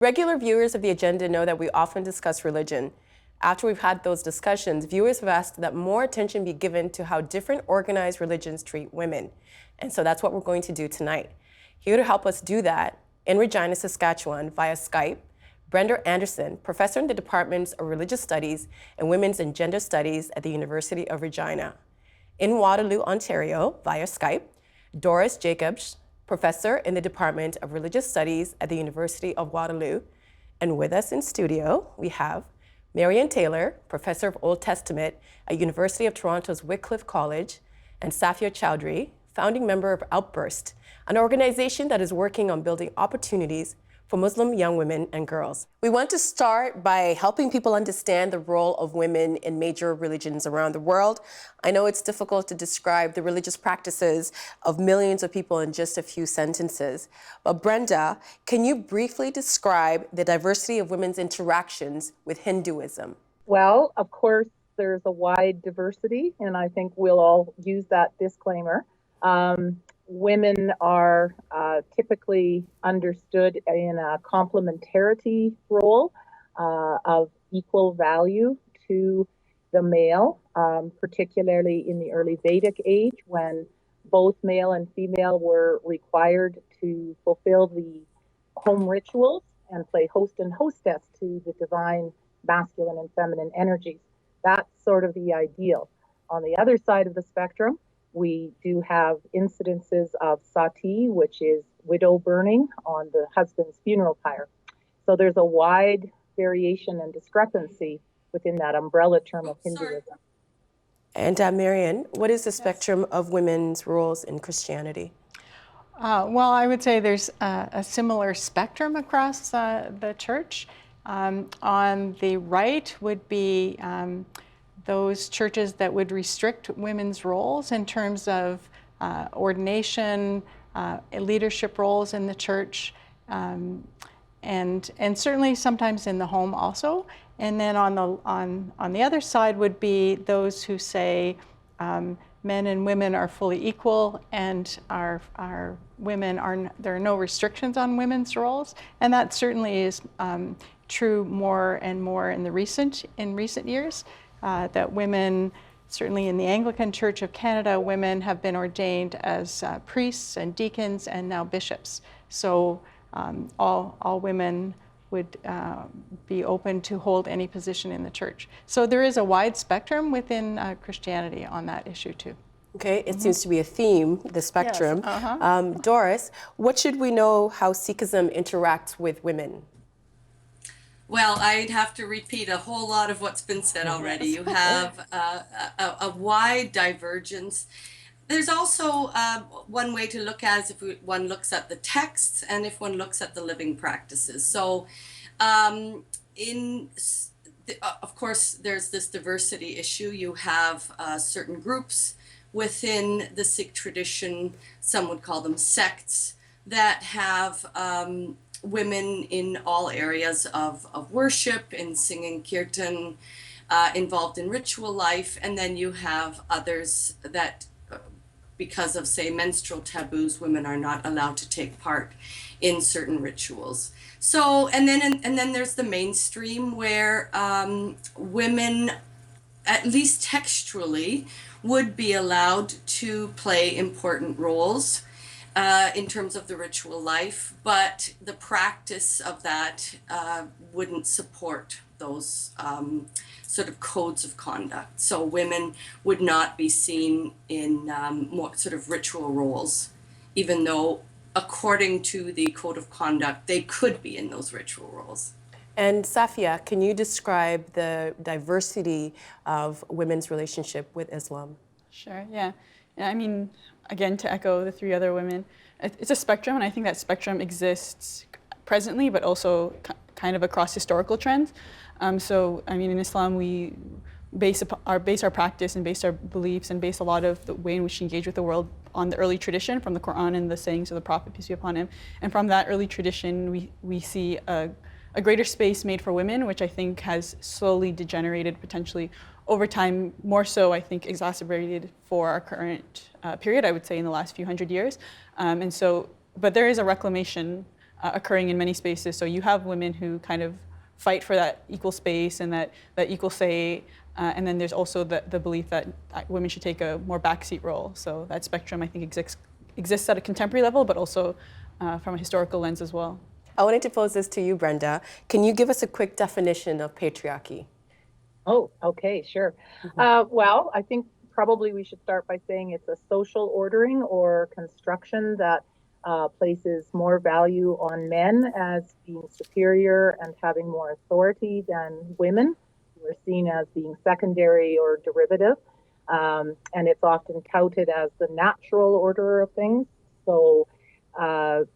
Regular viewers of the agenda know that we often discuss religion. After we've had those discussions, viewers have asked that more attention be given to how different organized religions treat women. And so that's what we're going to do tonight. Here to help us do that, in Regina, Saskatchewan, via Skype, Brenda Anderson, professor in the Departments of Religious Studies and Women's and Gender Studies at the University of Regina. In Waterloo, Ontario, via Skype, Doris Jacobs, professor in the Department of Religious Studies at the University of Waterloo. And with us in studio, we have Marian Taylor, professor of Old Testament at University of Toronto's Wycliffe College, and Safia Chowdhury, founding member of Outburst, an organization that is working on building opportunities for Muslim young women and girls. We want to start by helping people understand the role of women in major religions around the world. I know it's difficult to describe the religious practices of millions of people in just a few sentences. But Brenda, can you briefly describe the diversity of women's interactions with Hinduism? Well, of course, there's a wide diversity, and I think we'll all use that disclaimer. Women are typically understood in a complementarity role of equal value to the male, particularly in the early Vedic age when both male and female were required to fulfill the home rituals and play host and hostess to the divine masculine and feminine energies. That's sort of the ideal. On the other side of the spectrum, we do have incidences of sati, which is widow burning on the husband's funeral pyre. So there's a wide variation and discrepancy within that umbrella term of Hinduism. And Marian, what is the spectrum of women's roles in Christianity? Well, I would say there's a similar spectrum across the church. On the right would be those churches that would restrict women's roles in terms of ordination, leadership roles in the church, and certainly sometimes in the home also. And then on the other side would be those who say men and women are fully equal, and our women there are no restrictions on women's roles, and that certainly is true more and more in recent years. That women, certainly in the Anglican Church of Canada, women have been ordained as priests and deacons and now bishops. So all women would be open to hold any position in the church. So there is a wide spectrum within Christianity on that issue too. Okay, it seems to be a theme, the spectrum. Yes. Doris, what should we know how Sikhism interacts with women? Well, I'd have to repeat a whole lot of what's been said already. You have a wide divergence. There's also one way to look at it if one looks at the texts and if one looks at the living practices. So of course, there's this diversity issue. You have certain groups within the Sikh tradition, some would call them sects, that have women in all areas of worship, in singing kirtan, involved in ritual life, and then you have others that, because of, say, menstrual taboos, women are not allowed to take part in certain rituals. So, and then there's the mainstream where women, at least textually, would be allowed to play important roles in terms of the ritual life, but the practice of that wouldn't support those sort of codes of conduct. So women would not be seen in more sort of ritual roles, even though according to the code of conduct, they could be in those ritual roles. And Safia, can you describe the diversity of women's relationship with Islam? Sure, yeah. I mean, again, to echo the three other women, it's a spectrum, and I think that spectrum exists presently, but also kind of across historical trends. So, I mean, in Islam, we base our practice and base our beliefs and base a lot of the way in which we engage with the world on the early tradition from the Quran and the sayings of the Prophet, peace be upon him. And from that early tradition, we see a greater space made for women, which I think has slowly degenerated potentially over time, more so, I think, exacerbated for our current period, I would say, in the last few hundred years. But there is a reclamation occurring in many spaces. So you have women who kind of fight for that equal space and that equal say, and then there's also the belief that women should take a more backseat role. So that spectrum, I think, exists at a contemporary level, but also from a historical lens as well. I wanted to pose this to you, Brenda. Can you give us a quick definition of patriarchy? Oh, okay, sure. Well, I think probably we should start by saying it's a social ordering or construction that places more value on men as being superior and having more authority than women, who are seen as being secondary or derivative. And it's often touted as the natural order of things. So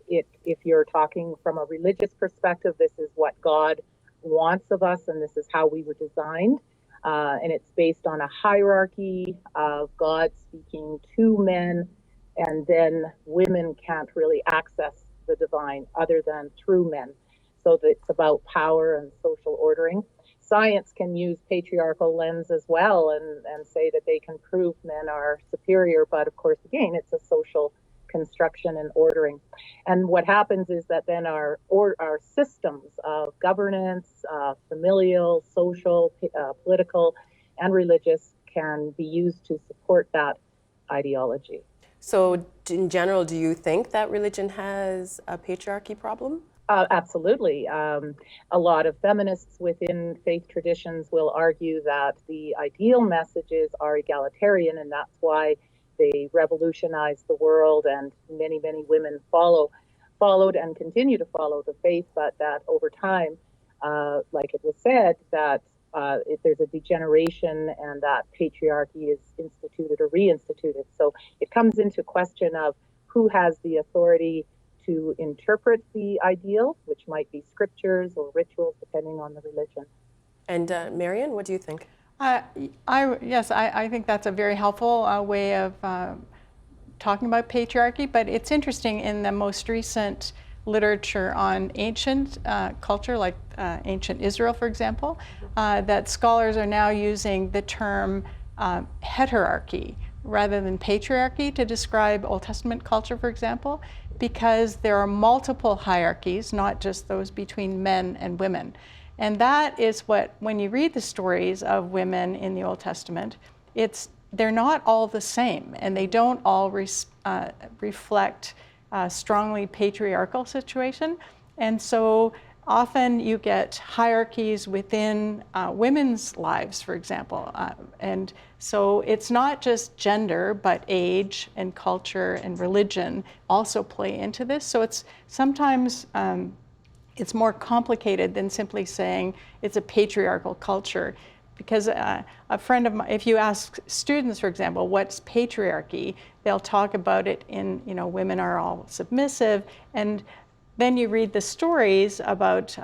if you're talking from a religious perspective, this is what God wants of us, and this is how we were designed. And it's based on a hierarchy of God speaking to men, and then women can't really access the divine other than through men. So it's about power and social ordering. Science can use patriarchal lens as well and say that they can prove men are superior, but of course, again, it's a social construction and ordering. And what happens is that then our systems of governance, familial, social, political, and religious can be used to support that ideology. So in general, do you think that religion has a patriarchy problem? Absolutely. A lot of feminists within faith traditions will argue that the ideal messages are egalitarian, and that's why they revolutionized the world, and many, many women followed and continue to follow the faith, but that over time, like it was said, that there's a degeneration and that patriarchy is instituted or reinstituted. So it comes into question of who has the authority to interpret the ideal, which might be scriptures or rituals, depending on the religion. And Marian, what do you think? Yes, I think that's a very helpful way of talking about patriarchy, but it's interesting in the most recent literature on ancient culture, like ancient Israel, for example, that scholars are now using the term heterarchy rather than patriarchy to describe Old Testament culture, for example, because there are multiple hierarchies, not just those between men and women. And that is what, when you read the stories of women in the Old Testament, they're not all the same, and they don't all reflect a strongly patriarchal situation. And so often you get hierarchies within women's lives, for example. And so it's not just gender, but age and culture and religion also play into this. So it's sometimes it's more complicated than simply saying it's a patriarchal culture. Because a friend of mine, if you ask students, for example, what's patriarchy, they'll talk about it in, women are all submissive. And then you read the stories about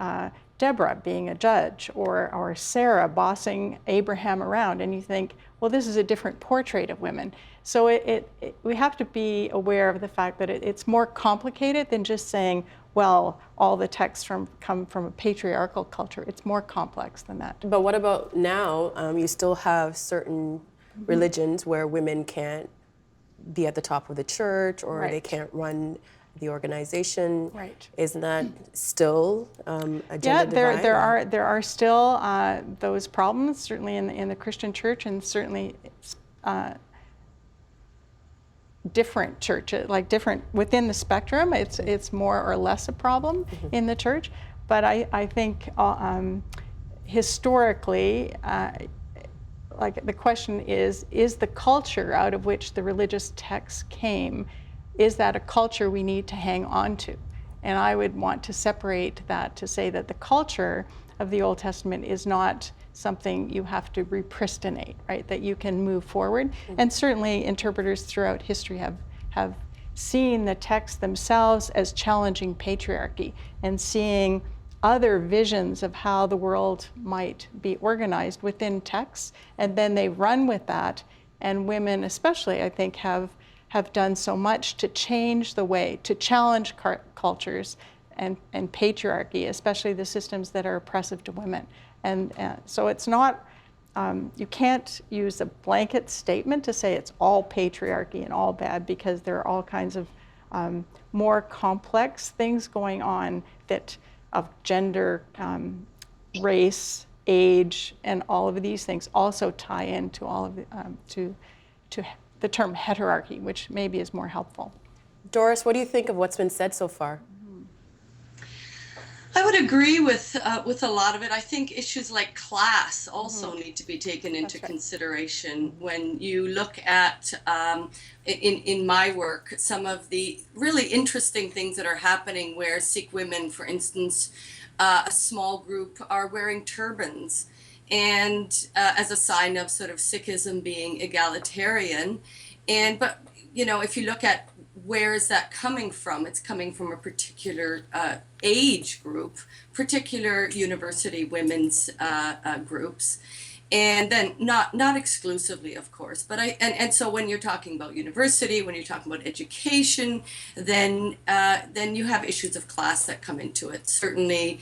Deborah being a judge or Sarah bossing Abraham around, and you think, well, this is a different portrait of women. So we have to be aware of the fact that it's more complicated than just saying, well, all the texts come from a patriarchal culture. It's more complex than that. But what about now? You still have certain religions where women can't be at the top of the church, or they can't run the organization. Right. Isn't that still a gender divide? Yeah, there are still those problems, certainly in the Christian church, and certainly different churches, like different within the spectrum. It's more or less a problem in the church, but I think historically, like the question is the culture out of which the religious texts came, is that a culture we need to hang on to? And I would want to separate that to say that the culture of the Old Testament is not something you have to repristinate, right? That you can move forward. And certainly interpreters throughout history have seen the texts themselves as challenging patriarchy and seeing other visions of how the world might be organized within texts, and then they run with that. And women especially, I think, have done so much to change the way, to challenge cultures and patriarchy, especially the systems that are oppressive to women. And so it's not, you can't use a blanket statement to say it's all patriarchy and all bad, because there are all kinds of more complex things going on that of gender, race, age, and all of these things also tie into all of the, to the term heterarchy, which maybe is more helpful. Doris, what do you think of what's been said so far? I would agree with a lot of it. I think issues like class also need to be taken into consideration when you look at, in my work, some of the really interesting things that are happening where Sikh women, for instance, a small group are wearing turbans, and as a sign of sort of Sikhism being egalitarian. But you know, if you look at where is that coming from? It's coming from a particular age group, particular university women's groups, and then not exclusively, of course. But and so when you're talking about university, when you're talking about education, then you have issues of class that come into it. Certainly,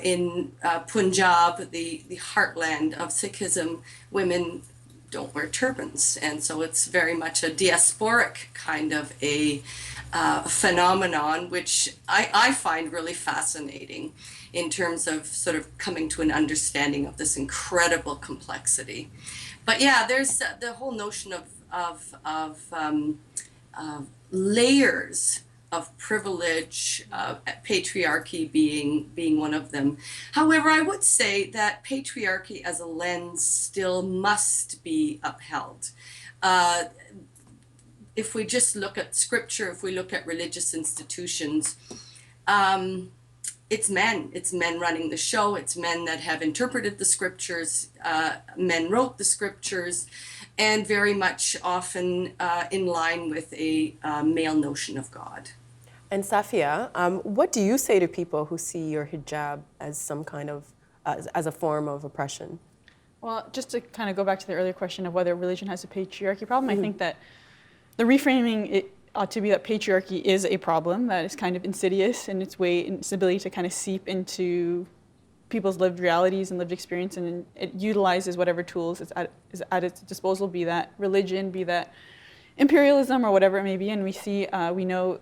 in Punjab, the heartland of Sikhism, women don't wear turbans, and so it's very much a diasporic kind of a phenomenon, which I find really fascinating in terms of sort of coming to an understanding of this incredible complexity. But yeah, there's the whole notion of layers of privilege, patriarchy being one of them. However, I would say that patriarchy as a lens still must be upheld. If we just look at scripture, if we look at religious institutions, it's men running the show, it's men that have interpreted the scriptures, men wrote the scriptures, and very much often in line with a male notion of God. And Safia, what do you say to people who see your hijab as some kind of, as a form of oppression? Well, just to kind of go back to the earlier question of whether religion has a patriarchy problem, I think that the reframing it ought to be that patriarchy is a problem that is kind of insidious in its way, in its ability to kind of seep into people's lived realities and lived experience, and it utilizes whatever tools is at its disposal, be that religion, be that imperialism, or whatever it may be. And we know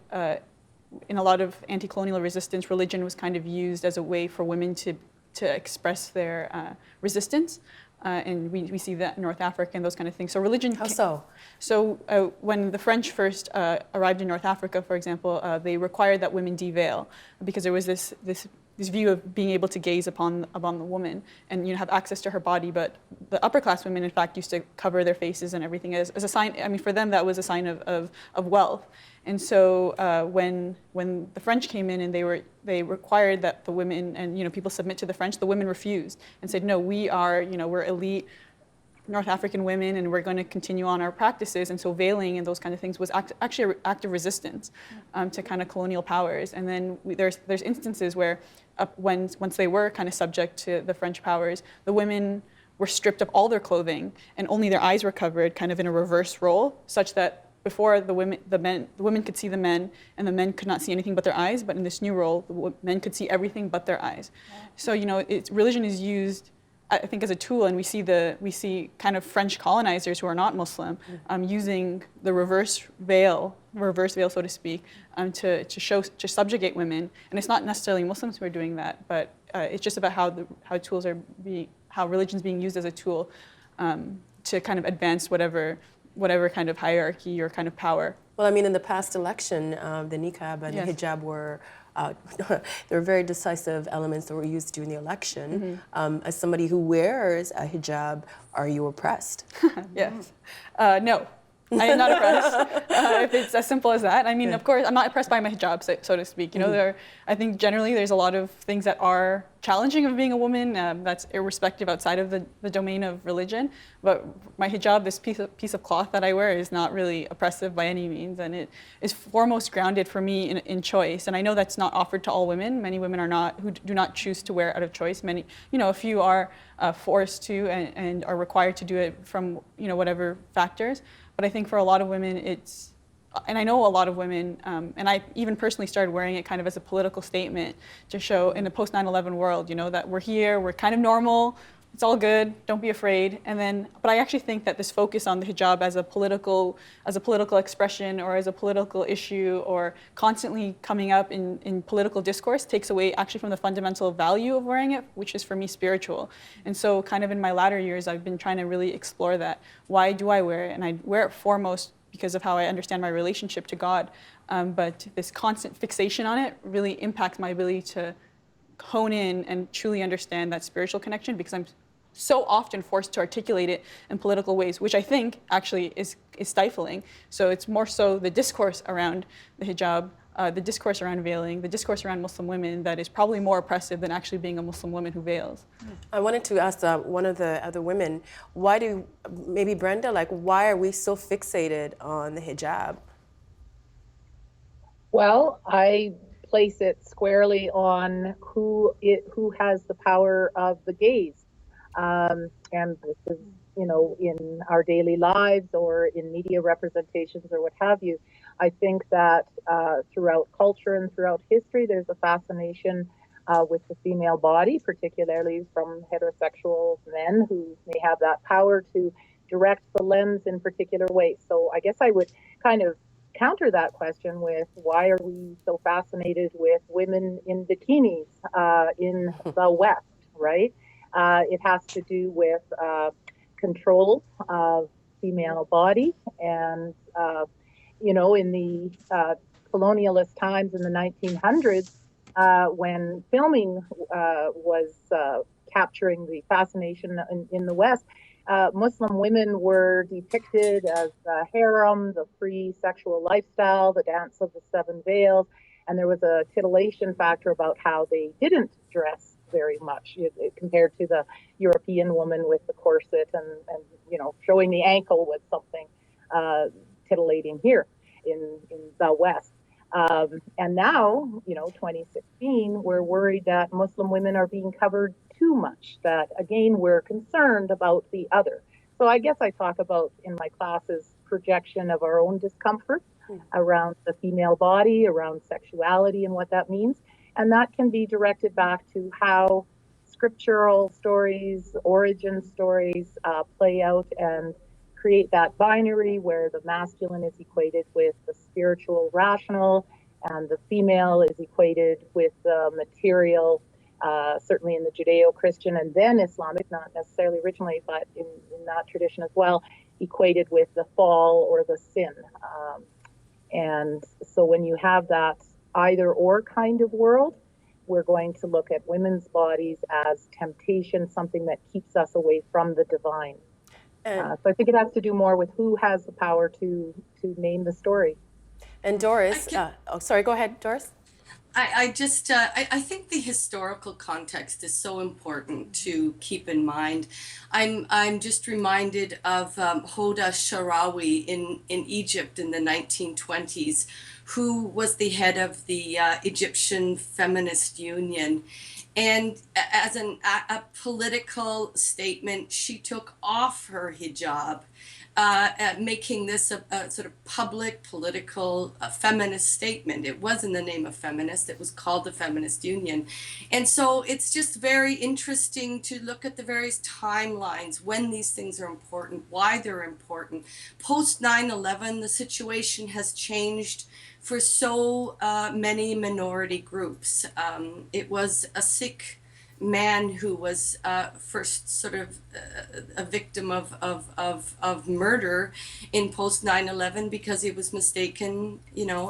in a lot of anti-colonial resistance, religion was kind of used as a way for women to express their resistance. And we see that in North Africa and those kind of things. So religion. How so? So when the French first arrived in North Africa, for example, they required that women deveil because there was this view of being able to gaze upon the woman and have access to her body. But the upper class women, in fact, used to cover their faces and everything as a sign. I mean, for them, that was a sign of wealth. And so when the French came in and they required that the women and people submit to the French, the women refused and said, no, we're elite North African women and we're going to continue on our practices. And so veiling and those kind of things was actually an act of resistance to kind of colonial powers. And then there's instances where once they were kind of subject to the French powers, the women were stripped of all their clothing and only their eyes were covered, kind of in a reverse role, such that before the women could see the men, and the men could not see anything but their eyes. But in this new role, the men could see everything but their eyes. So religion is used, I think, as a tool, and we see kind of French colonizers who are not Muslim using the reverse veil, so to speak, to subjugate women. And it's not necessarily Muslims who are doing that, but it's just about how religion is being used as a tool to kind of advance whatever kind of hierarchy or kind of power. Well, I mean, in the past election, the niqab and the hijab were there were very decisive elements that were used during the election. As somebody who wears a hijab, are you oppressed? Yes. No. I am not oppressed, if it's as simple as that. I mean, of course, I'm not oppressed by my hijab, so to speak. I think generally there's a lot of things that are challenging of being a woman, that's irrespective outside of the domain of religion. But my hijab, this piece of cloth that I wear, is not really oppressive by any means, and it is foremost grounded for me in choice. And I know that's not offered to all women. Many women who do not choose to wear it out of choice. Many, a few are forced to and are required to do it from whatever factors. But I think for a lot of women, and I know a lot of women, and I even personally started wearing it kind of as a political statement to show in a post 9/11 world, that we're here, we're kind of normal, it's all good, don't be afraid. And then, but I actually think that this focus on the hijab as a political expression or as a political issue or constantly coming up in political discourse takes away actually from the fundamental value of wearing it, which is for me spiritual. And so kind of in my latter years, I've been trying to really explore that. Why do I wear it? And I wear it foremost because of how I understand my relationship to God. But this constant fixation on it really impacts my ability to hone in and truly understand that spiritual connection, because I'm so often forced to articulate it in political ways, which I think actually is stifling. So it's more so the discourse around the hijab, the discourse around veiling, the discourse around Muslim women that is probably more oppressive than actually being a Muslim woman who veils. I wanted to ask one of the other women, maybe Brenda, why are we so fixated on the hijab? Well, I place it squarely on who has the power of the gaze. And this is, in our daily lives or in media representations or what have you. I think that throughout culture and throughout history, there's a fascination with the female body, particularly from heterosexual men who may have that power to direct the lens in particular ways. So I guess I would kind of counter that question with, why are we so fascinated with women in bikinis in the West, right? It has to do with control of female body, and in the colonialist times in the 1900s, when filming was capturing the fascination in the West, Muslim women were depicted as the harem, the free sexual lifestyle, the dance of the seven veils, and there was a titillation factor about how they didn't dress very much compared to the European woman with the corset and showing the ankle was something titillating here in the West. And now, 2016, we're worried that Muslim women are being covered too much, that again, we're concerned about the other. So I guess I talk about in my classes projection of our own discomfort around the female body, around sexuality and what that means. And that can be directed back to how scriptural stories, origin stories play out and create that binary where the masculine is equated with the spiritual, rational, and the female is equated with the material, certainly in the Judeo-Christian and then Islamic, not necessarily originally, but in that tradition as well, equated with the fall or the sin. And so when you have that either or kind of world, we're going to look at women's bodies as temptation, something that keeps us away from the divine. So I think it has to do more with who has the power to name the story. And Doris, sorry, go ahead, Doris. I think the historical context is so important to keep in mind. I'm just reminded of Hoda Sharawi in Egypt in the 1920s, who was the head of the Egyptian Feminist Union. And as a political statement, she took off her hijab, making this a sort of public, political, feminist statement. It was in the name of feminist. It was called the Feminist Union. And so it's just very interesting to look at the various timelines, when these things are important, why they're important. Post 9/11, the situation has changed for so many minority groups. It was a Sikh man who was first sort of a victim of murder in post 9/11 because he was mistaken,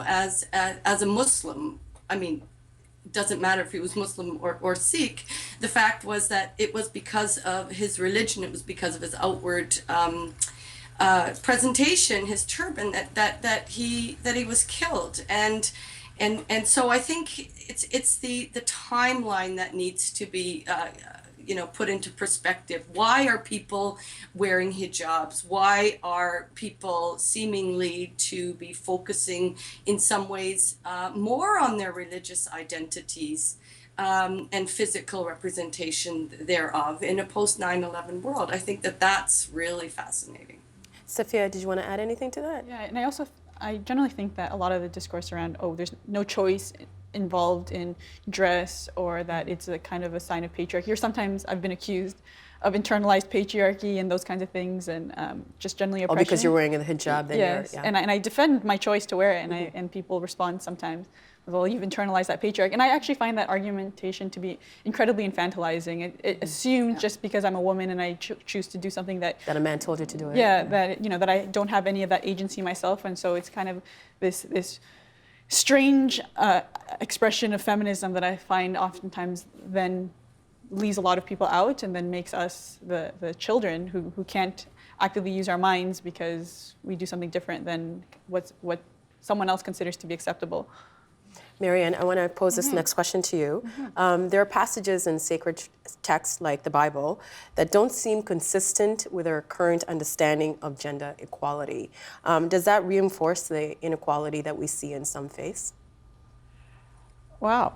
as a Muslim. I mean, it doesn't matter if he was Muslim or Sikh. The fact was that it was because of his religion. It was because of his outward presentation, his turban, that he was killed. And so I think it's the timeline that needs to be put into perspective. Why are people wearing hijabs? Why are people seemingly to be focusing in some ways more on their religious identities and physical representation thereof in a post 9/11 world? I think that's really fascinating. Sophia, did you want to add anything to that? Yeah, and I generally think that a lot of the discourse around, there's no choice involved in dress, or that it's a kind of a sign of patriarchy. Or sometimes I've been accused of internalized patriarchy and those kinds of things, and just generally oppression. Oh, because you're wearing a hijab, then yes, you're, and I defend my choice to wear it, and and people respond sometimes, well, you've internalized that patriarchy. And I actually find that argumentation to be incredibly infantilizing. It assumes just because I'm a woman and I choose to do something that a man told you to do it. Yeah, that that I don't have any of that agency myself, and so it's kind of this strange expression of feminism that I find oftentimes then leaves a lot of people out, and then makes us the children who can't actively use our minds because we do something different than what someone else considers to be acceptable. Marianne, I want to pose this next question to you. There are passages in sacred texts like the Bible that don't seem consistent with our current understanding of gender equality. Does that reinforce the inequality that we see in some faiths? Wow.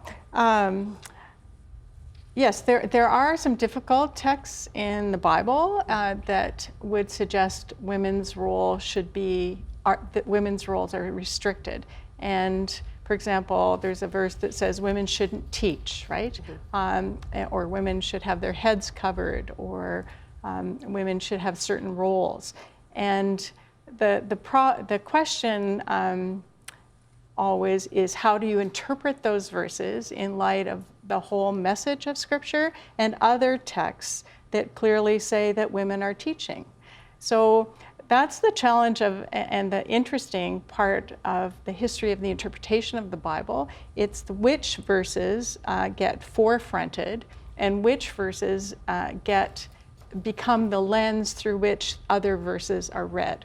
Yes, there are some difficult texts in the Bible that would suggest women's role that women's roles are restricted. And for example, there's a verse that says women shouldn't teach, right? Or women should have their heads covered, or women should have certain roles. And the question always is, how do you interpret those verses in light of the whole message of Scripture and other texts that clearly say that women are teaching? So that's the challenge and the interesting part of the history of the interpretation of the Bible. It's which verses get forefronted and which verses become the lens through which other verses are read.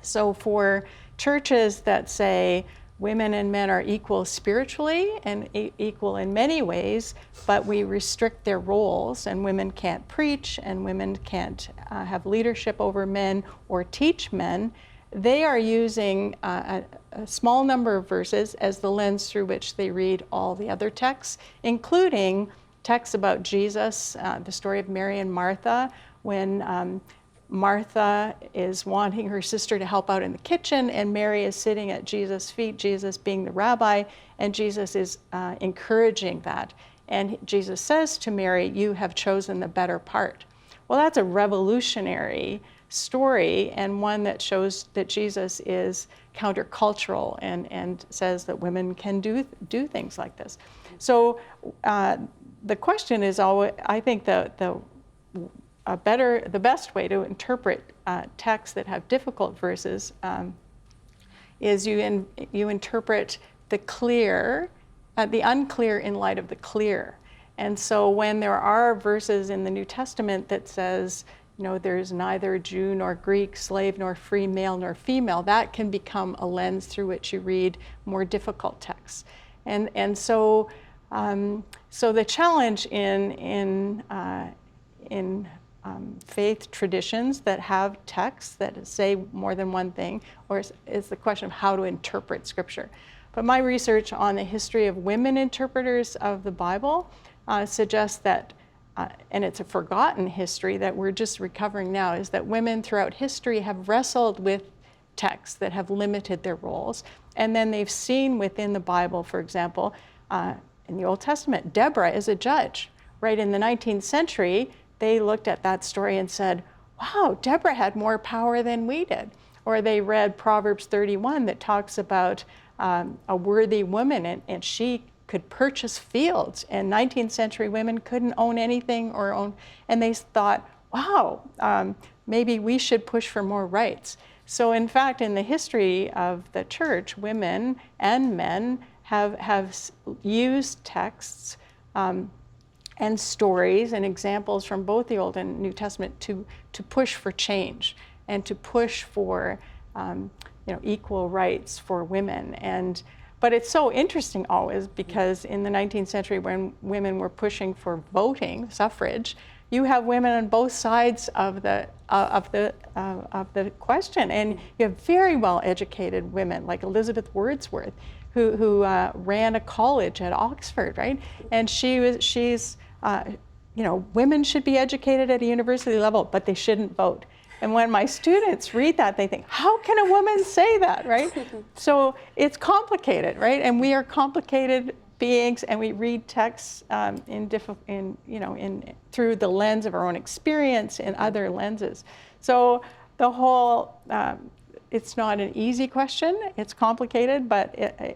So for churches that say women and men are equal spiritually and equal in many ways, but we restrict their roles, and women can't preach and women can't have leadership over men or teach men, they are using a small number of verses as the lens through which they read all the other texts, including texts about Jesus, the story of Mary and Martha, when Martha is wanting her sister to help out in the kitchen, and Mary is sitting at Jesus' feet, Jesus being the rabbi, and Jesus is encouraging that. And Jesus says to Mary, "You have chosen the better part." Well, that's a revolutionary story, and one that shows that Jesus is countercultural and says that women can do things like this. So the question is always, I think the best way to interpret texts that have difficult verses is you interpret the clear, the unclear in light of the clear. And so when there are verses in the New Testament that says, there's neither Jew nor Greek, slave nor free, male nor female, that can become a lens through which you read more difficult texts. And so the challenge in faith traditions that have texts that say more than one thing, or is the question of how to interpret Scripture. But my research on the history of women interpreters of the Bible suggests that, and it's a forgotten history that we're just recovering now, is that women throughout history have wrestled with texts that have limited their roles. And then they've seen within the Bible, for example, in the Old Testament, Deborah is a judge. Right in the 19th century, they looked at that story and said, wow, Deborah had more power than we did. Or they read Proverbs 31 that talks about a worthy woman, and she could purchase fields, and 19th century women couldn't own anything and they thought, wow, maybe we should push for more rights. So in fact, in the history of the church, women and men have used texts and stories and examples from both the Old and New Testament to push for change and to push for equal rights for women. But it's so interesting always, because in the 19th century, when women were pushing for voting, suffrage, you have women on both sides of the question, and you have very well educated women like Elizabeth Wordsworth, who ran a college at Oxford, right? And she's women should be educated at a university level, but they shouldn't vote. And when my students read that, they think, how can a woman say that, right? So it's complicated, right? And we are complicated beings, and we read texts through the lens of our own experience and other lenses. So the whole, it's not an easy question, it's complicated, but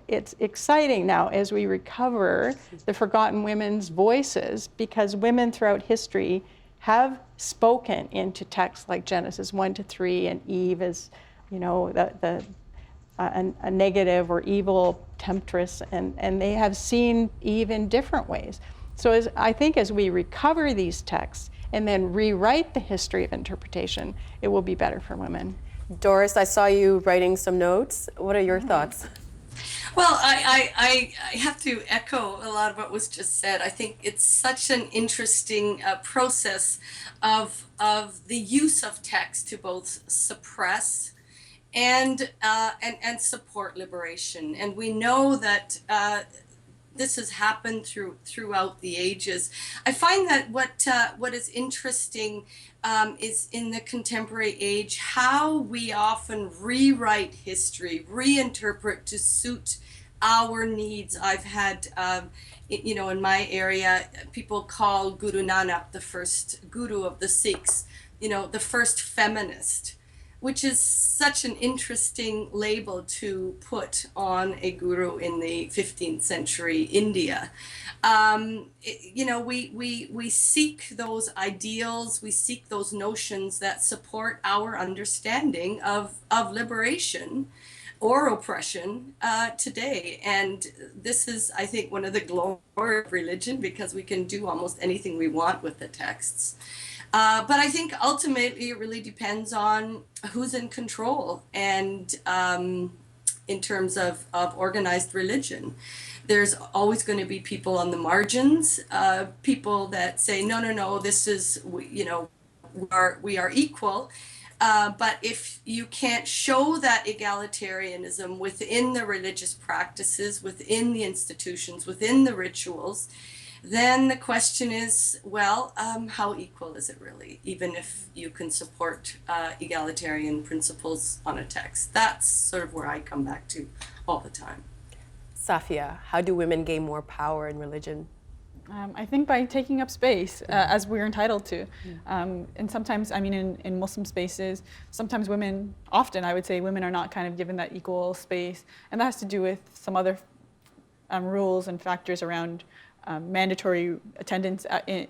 it's exciting now as we recover the forgotten women's voices, because women throughout history have spoken into texts like Genesis 1-3, and Eve is, a negative or evil temptress, and they have seen Eve in different ways. So I think as we recover these texts and then rewrite the history of interpretation, it will be better for women. Doris, I saw you writing some notes. What are your thoughts? Well, I have to echo a lot of what was just said. I think it's such an interesting process of the use of text to both suppress and support liberation. And we know that this has happened throughout the ages. I find that what is interesting is in the contemporary age how we often rewrite history, reinterpret to suit our needs. I've had, in my area, people call Guru Nanak the first guru of the Sikhs, the first feminist, which is such an interesting label to put on a guru in the 15th century India. We seek those ideals, we seek those notions that support our understanding of liberation or oppression today. And this is, I think, one of the glories of religion, because we can do almost anything we want with the texts. But I think ultimately it really depends on who's in control, and in terms of organized religion. There's always going to be people on the margins, people that say, no, this is, we are equal. But if you can't show that egalitarianism within the religious practices, within the institutions, within the rituals, then the question is, well, how equal is it really, even if you can support egalitarian principles on a text? That's sort of where I come back to all the time. Safia, how do women gain more power in religion? I think by taking up space, as we're entitled to. And sometimes, in Muslim spaces, sometimes often I would say women are not kind of given that equal space. And that has to do with some other rules and factors around mandatory attendance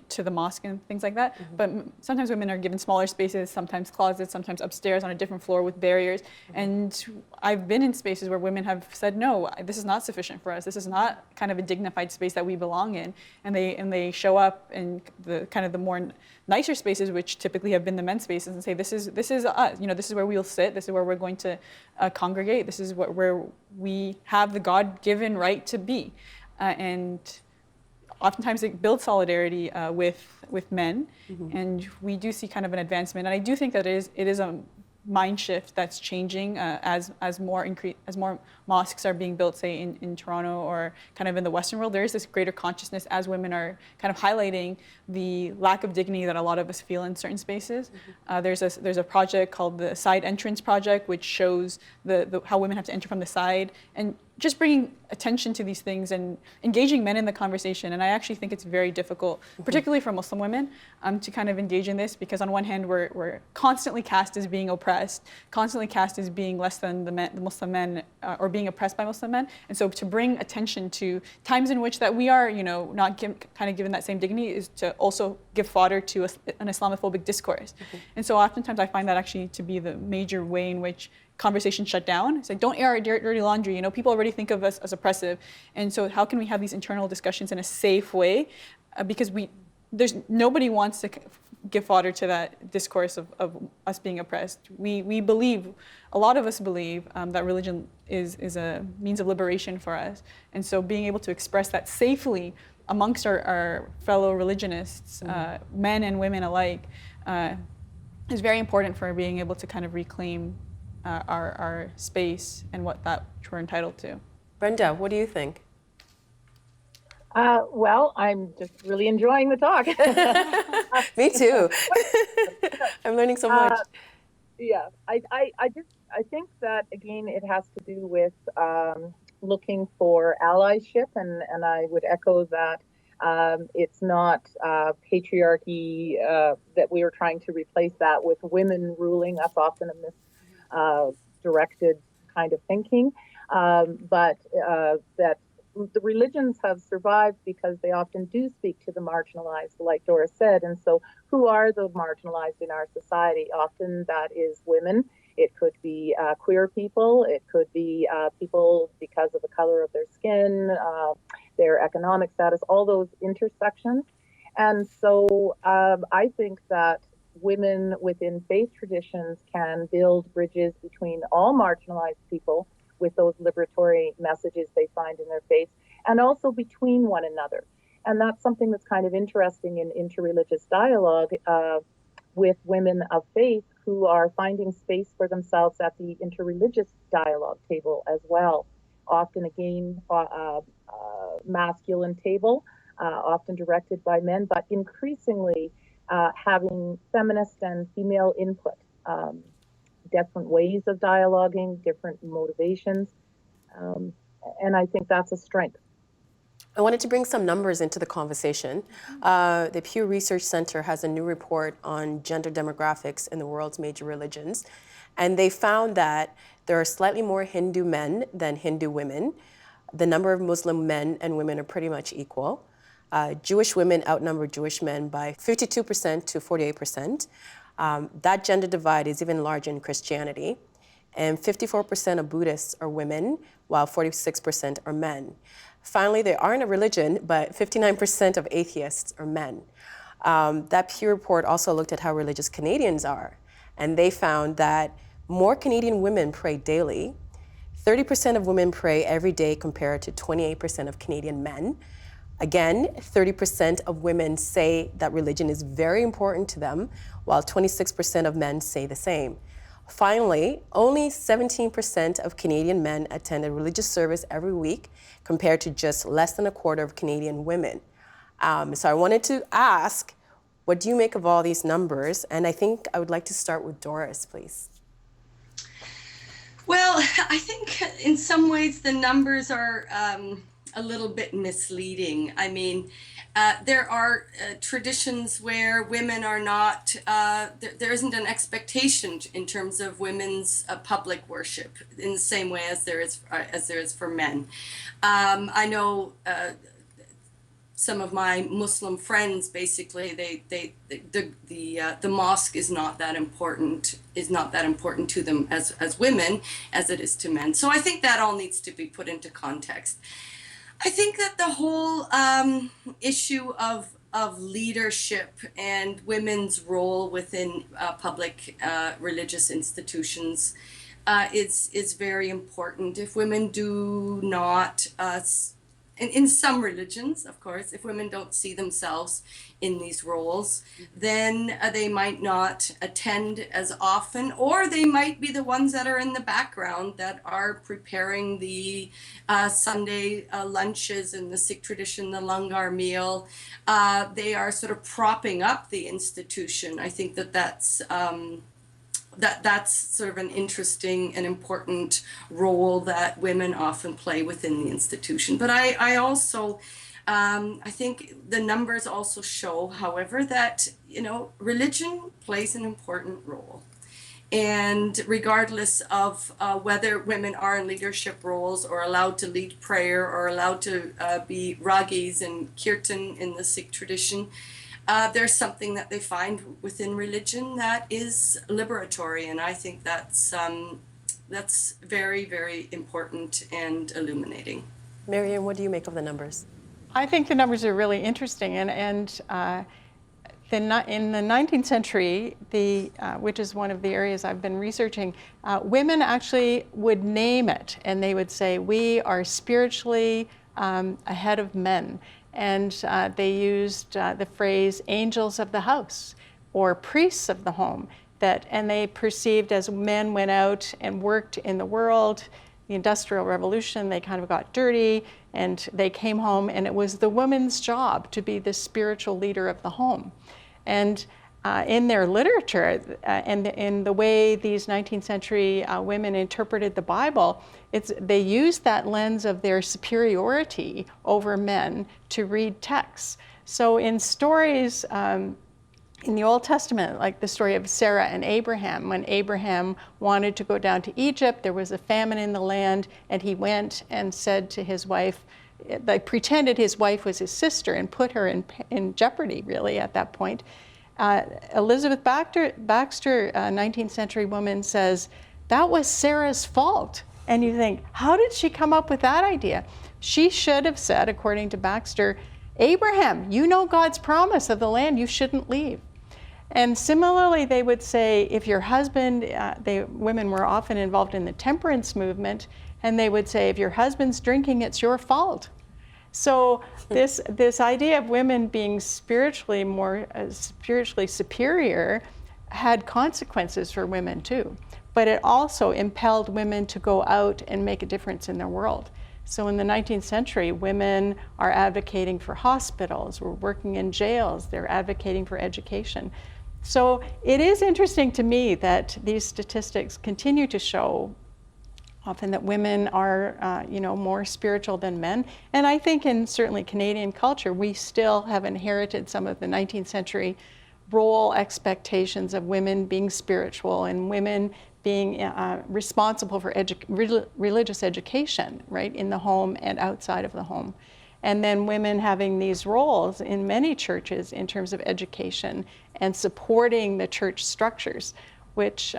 to the mosque and things like that. But sometimes women are given smaller spaces, sometimes closets, sometimes upstairs on a different floor with barriers. And I've been in spaces where women have said, no, this is not sufficient for us. This is not kind of a dignified space that we belong in. And they show up in the kind of the more nicer spaces, which typically have been the men's spaces, and say, this is us. This is where we'll sit. This is where we're going to congregate. This is where we have the God-given right to be. And oftentimes it builds solidarity with men, and we do see kind of an advancement. And I do think that it is a mind shift that's changing as more mosques are being built, say in Toronto or kind of in the Western world. There is this greater consciousness as women are kind of highlighting the lack of dignity that a lot of us feel in certain spaces. There's a project called the Side Entrance Project, which shows how women have to enter from the side, and just bringing attention to these things and engaging men in the conversation. And I actually think it's very difficult, particularly for Muslim women, to kind of engage in this, because on one hand, we're constantly cast as being oppressed, constantly cast as being less than the Muslim men, or being oppressed by Muslim men. And so to bring attention to times in which that we are, not kind of given that same dignity, is to also give fodder to an Islamophobic discourse. And so oftentimes I find that actually to be the major way in which conversations shut down. It's like, don't air our dirty laundry. People already think of us as oppressive. And so how can we have these internal discussions in a safe way? Because nobody wants to give fodder to that discourse of us being oppressed. We believe, a lot of us believe, that religion is a means of liberation for us. And so being able to express that safely amongst our fellow religionists, men and women alike, is very important for being able to kind of reclaim our space and what that we're entitled to. Brenda, what do you think? Well, I'm just really enjoying the talk. Me too. I'm learning so much. Yeah, I think that again it has to do with looking for allyship, and I would echo that it's not patriarchy that we are trying to replace that with women ruling. That's often a misdirected kind of thinking, but that the religions have survived because they often do speak to the marginalized, like Doris said, and so who are the marginalized in our society? Often that is women. It could be queer people. It could be people because of the color of their skin, their economic status, all those intersections. And so I think that women within faith traditions can build bridges between all marginalized people with those liberatory messages they find in their faith, and also between one another. And that's something that's kind of interesting in interreligious dialogue with women of faith who are finding space for themselves at the interreligious dialogue table as well. Often, again, masculine table, often directed by men, but increasingly having feminist and female input, different ways of dialoguing, different motivations. Um, and I think that's a strength. I wanted to bring some numbers into the conversation. The Pew Research Center has a new report on gender demographics in the world's major religions, and they found that there are slightly more Hindu men than Hindu women. The number of Muslim men and women are pretty much equal. Jewish women outnumber Jewish men by 52% to 48%. That gender divide is even larger in Christianity. And 54% of Buddhists are women, while 46% are men. Finally, they aren't a religion, but 59% of atheists are men. That Pew report also looked at how religious Canadians are, and they found that more Canadian women pray daily. 30% of women pray every day compared to 28% of Canadian men. Again, 30% of women say that religion is very important to them, while 26% of men say the same. Finally, only 17% of Canadian men attend a religious service every week, compared to just less than a quarter of Canadian women. So I wanted to ask, what do you make of all these numbers? And I think I would like to start with Doris, please. Well, I think in some ways the numbers are a little bit misleading. I mean, there are traditions where women are not, there isn't an expectation in terms of women's public worship in the same way as there is for men. I know some of my Muslim friends, basically, the mosque is not that important to them as women as it is to men. So I think that all needs to be put into context. I think that the whole issue of leadership and women's role within public religious institutions is very important. If women do not in some religions, of course, if women don't see themselves in these roles, then they might not attend as often, or they might be the ones that are in the background that are preparing the Sunday lunches in the Sikh tradition, the langar meal. They are sort of propping up the institution. I think that's sort of an interesting and important role that women often play within the institution. But I also, I think the numbers also show, however, that, religion plays an important role. And regardless of whether women are in leadership roles or allowed to lead prayer or allowed to be ragis and kirtan in the Sikh tradition, there's something that they find within religion that is liberatory, and I think that's very, very important and illuminating. Marianne, what do you make of the numbers? I think the numbers are really interesting, and in the 19th century, which is one of the areas I've been researching, women actually would name it, and they would say, we are spiritually ahead of men. And they used the phrase angels of the house or priests of the home, and they perceived as men went out and worked in the world, the Industrial Revolution, they kind of got dirty and they came home, and it was the woman's job to be the spiritual leader of the home. And in their literature and in the way these 19th century women interpreted the Bible, they used that lens of their superiority over men to read texts. So in stories in the Old Testament, like the story of Sarah and Abraham, when Abraham wanted to go down to Egypt, there was a famine in the land, and he went and said to his wife, like pretended his wife was his sister and put her in jeopardy, really, at that point. Elizabeth Baxter, 19th century woman, says, that was Sarah's fault. And you think, how did she come up with that idea? She should have said, according to Baxter, Abraham, you know God's promise of the land, you shouldn't leave. And similarly, they would say, if your husband, women were often involved in the temperance movement, and they would say, if your husband's drinking, it's your fault. So this idea of women being spiritually superior had consequences for women too. But it also impelled women to go out and make a difference in their world. So in the 19th century, women are advocating for hospitals, we're working in jails, they're advocating for education. So it is interesting to me that these statistics continue to show often that women are more spiritual than men. And I think in certainly Canadian culture, we still have inherited some of the 19th century role expectations of women being spiritual and women being responsible for religious education, right, in the home and outside of the home. And then women having these roles in many churches in terms of education and supporting the church structures, which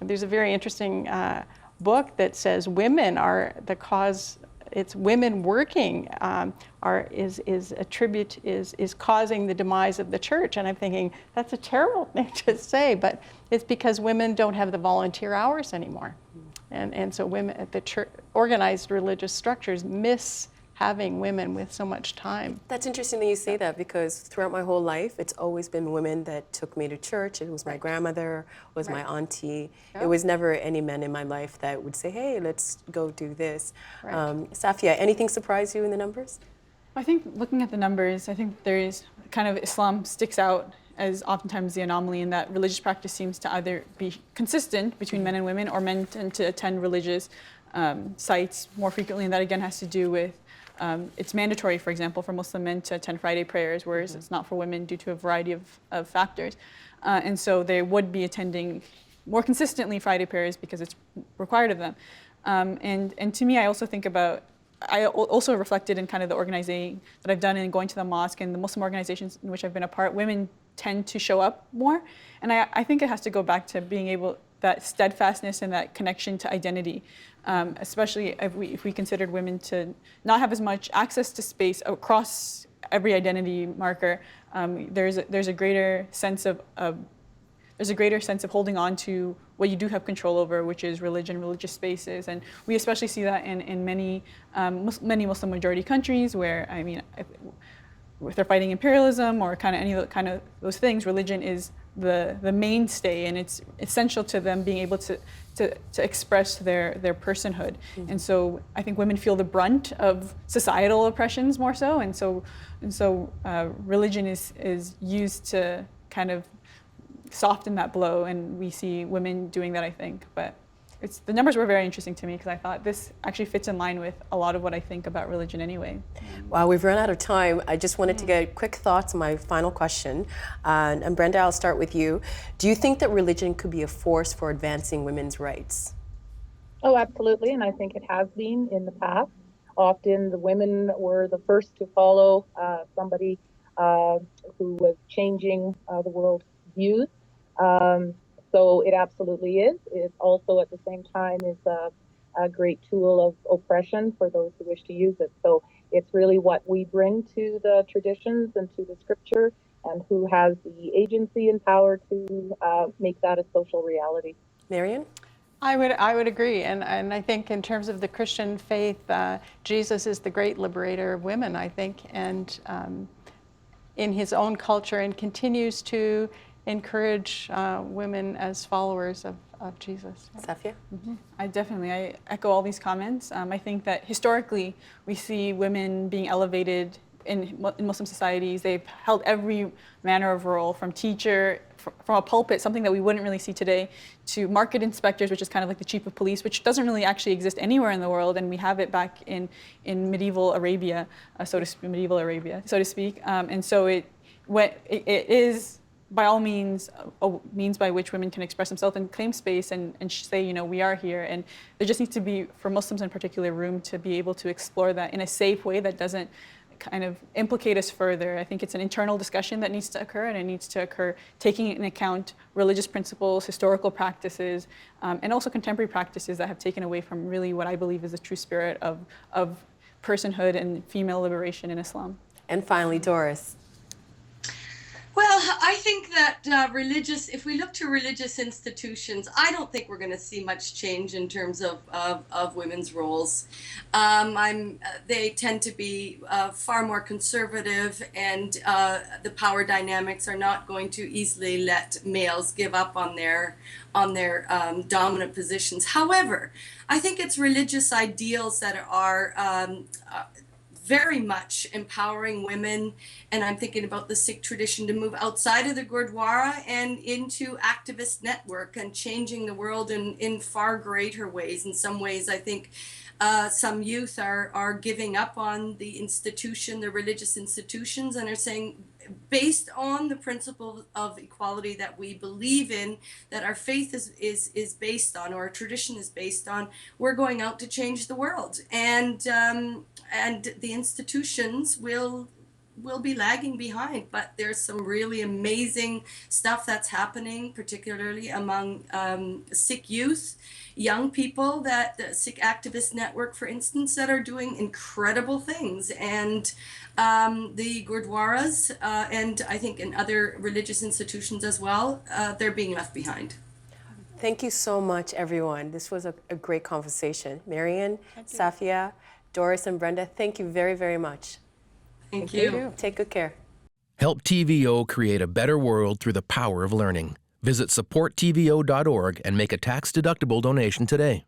there's a very interesting book that says women are the cause. It's women working is causing the demise of the church. And I'm thinking, that's a terrible thing to say, but it's because women don't have the volunteer hours anymore. And so women at the church, organized religious structures miss having women with so much time. That's interesting that you say that, because throughout my whole life, it's always been women that took me to church. It was my grandmother, it was my auntie. It was never any men in my life that would say, hey, let's go do this. Safia, anything surprise you in the numbers? I think looking at the numbers, I think there is kind of Islam sticks out as oftentimes the anomaly in that religious practice seems to either be consistent between men and women, or men tend to attend religious sites more frequently, and that again has to do with it's mandatory, for example, for Muslim men to attend Friday prayers, whereas it's not for women due to a variety of factors. And so they would be attending more consistently Friday prayers because it's required of them. And to me, I also think about, I also reflected in kind of the organizing that I've done in going to the mosque and the Muslim organizations in which I've been a part, women tend to show up more. And I think it has to go back to being able, that steadfastness and that connection to identity. Especially if we considered women to not have as much access to space across every identity marker, there's a greater sense of holding on to what you do have control over, which is religion, religious spaces, and we especially see that in many Muslim majority countries where, I mean, if they're fighting imperialism or any of those things, religion is the mainstay, and it's essential to them being able to express their personhood. Mm-hmm. And so I think women feel the brunt of societal oppressions more so, and so religion is used to kind of soften that blow, and we see women doing that, I think. But the numbers were very interesting to me because I thought this actually fits in line with a lot of what I think about religion anyway. Wow, we've run out of time. I just wanted to get quick thoughts on my final question. And Brenda, I'll start with you. Do you think that religion could be a force for advancing women's rights? Oh, absolutely, and I think it has been in the past. Often the women were the first to follow somebody who was changing the world's views. So it absolutely is. It also at the same time is a great tool of oppression for those who wish to use it. So it's really what we bring to the traditions and to the scripture, and who has the agency and power to make that a social reality. Marian? I would agree, and I think in terms of the Christian faith, Jesus is the great liberator of women, I think, and in his own culture, and continues to encourage women as followers of Jesus. Safia? Mm-hmm. I echo all these comments. I think that historically we see women being elevated in Muslim societies. They've held every manner of role, from teacher, from a pulpit, something that we wouldn't really see today, to market inspectors, which is kind of like the chief of police, which doesn't really actually exist anywhere in the world, and we have it back in medieval Arabia, so to speak. And so it is, by all means, a means by which women can express themselves and claim space and say, you know, we are here. And there just needs to be, for Muslims in particular, room to be able to explore that in a safe way that doesn't kind of implicate us further. I think it's an internal discussion that needs to occur, and it needs to occur taking into account religious principles, historical practices, and also contemporary practices that have taken away from really what I believe is the true spirit of personhood and female liberation in Islam. And finally, Doris. Well, I think that if we look to religious institutions, I don't think we're going to see much change in terms of women's roles. They tend to be far more conservative, and the power dynamics are not going to easily let males give up on their dominant positions. However, I think it's religious ideals that are very much empowering women, and I'm thinking about the Sikh tradition, to move outside of the Gurdwara and into activist network and changing the world in far greater ways. In some ways, I think some youth are giving up on the religious institutions, and are saying, based on the principle of equality that we believe in, that our faith is based on, or our tradition is based on, we're going out to change the world. And the institutions will be lagging behind, but there's some really amazing stuff that's happening, particularly among Sikh youth, young people, that the Sikh Activist Network, for instance, that are doing incredible things. And the Gurdwaras, and I think in other religious institutions as well, they're being left behind. Thank you so much, everyone. This was a great conversation. Marian, Safia, Doris, and Brenda, thank you very, very much. Thank you. Take good care. Help TVO create a better world through the power of learning. Visit supporttvo.org and make a tax-deductible donation today.